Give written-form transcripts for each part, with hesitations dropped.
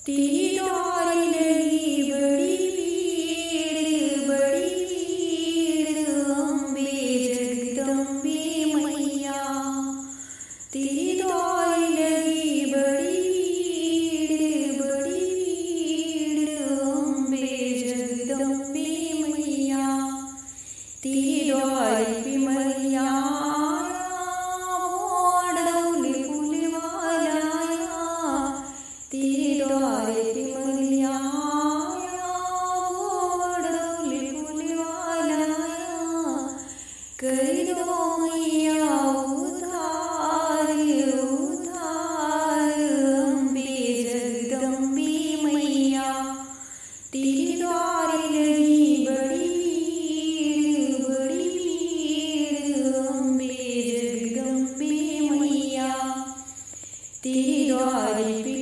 तेरी द्वारी लगी बड़ी भीड़ अम्बे जगदम्बे मैया। तेरी द्वारी लगी बड़ी भीड़ अम्बे जगदम्बे मैया। तेरी द्वारी पे मैया तेरे द्वारे पे मैया डोले फूलवाला कर दो मैया उधार अम्बे जगदम्बे मैया। तेरे द्वारे लगी बड़ी भीड़ अम्बे जगदम्बे मैया। तेरे द्वारे पे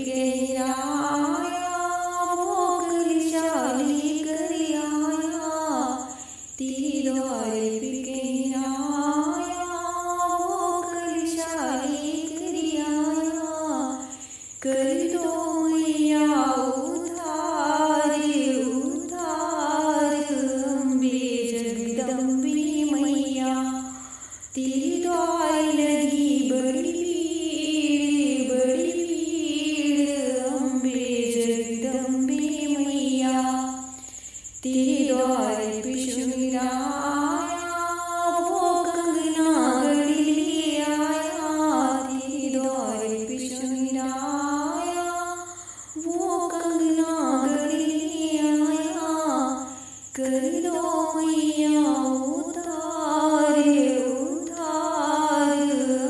तेरे द्वारे पे कर दो मैया उधार अम्बे जगदम्बे मैया। तेरे द्वारे लगी बड़ी भीड़ अम्बे जगदम्बे मैया। तेरे द्वारे पे शुमिरा वो कंगना गढ़ ले आया। तेरे द्वारे पे शुमिरा वो कंगना गढ़ ले आया कर दो मैया उधार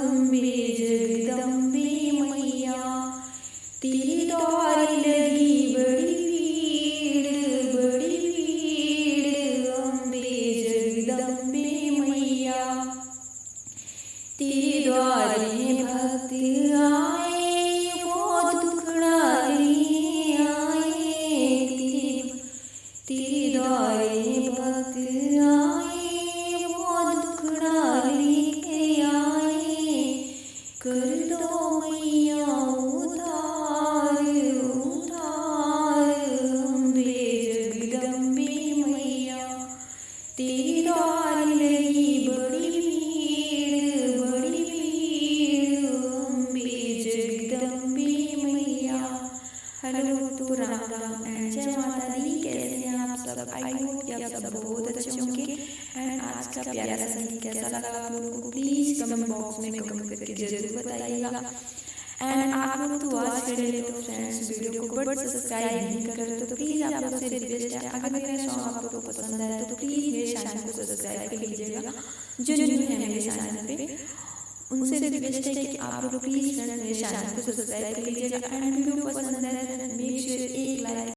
अम्बे जगदम्बे मैया। तेरे द्वारे लगी बड़ी जगदम्बे मैया। तेरे द्वारे भक्त आए वो दुखड़ा लिए आए। तेरे द्वारे भक्त आए वो दुखड़ा लेके आए कर दो मैया उधार अम्बे जगदम्बे मैया। तेरे द्वारे लगी बड़ी भीड़ अम्बे जगदम्बे मैया। हेलो तो राम राम एंड जय माता दी। कैसे हैं आप सब? आई होप कि आप सब बहुत अच्छे होंगे। एंड आज का प्यारा सा गीत कैसा लगा आप लोगों को प्लीज कमेंट बॉक्स में कमेंट करके जरूर बताइएगा। एंड आप लोग तो आज के लिए तो फ्रेंड्स वीडियो को बट सब्सक्राइब नहीं कर रहे तो प्लीज आप लोग से रिक्वेस्ट है, अगर मेरा सॉन्ग आप लोगों को पसंद आए तो प्लीज मेरे चैनल को सब्सक्राइब कर लीजिएगा। जो न्यू है मेरे चैनल पे उनसे रिक्वेस्ट है कि आप लोग प्लीज मेरे चैनल को सब्सक्राइब कर लीजिएगा। एंड वीडियो पसंद आए मेक श्योर एक लाइक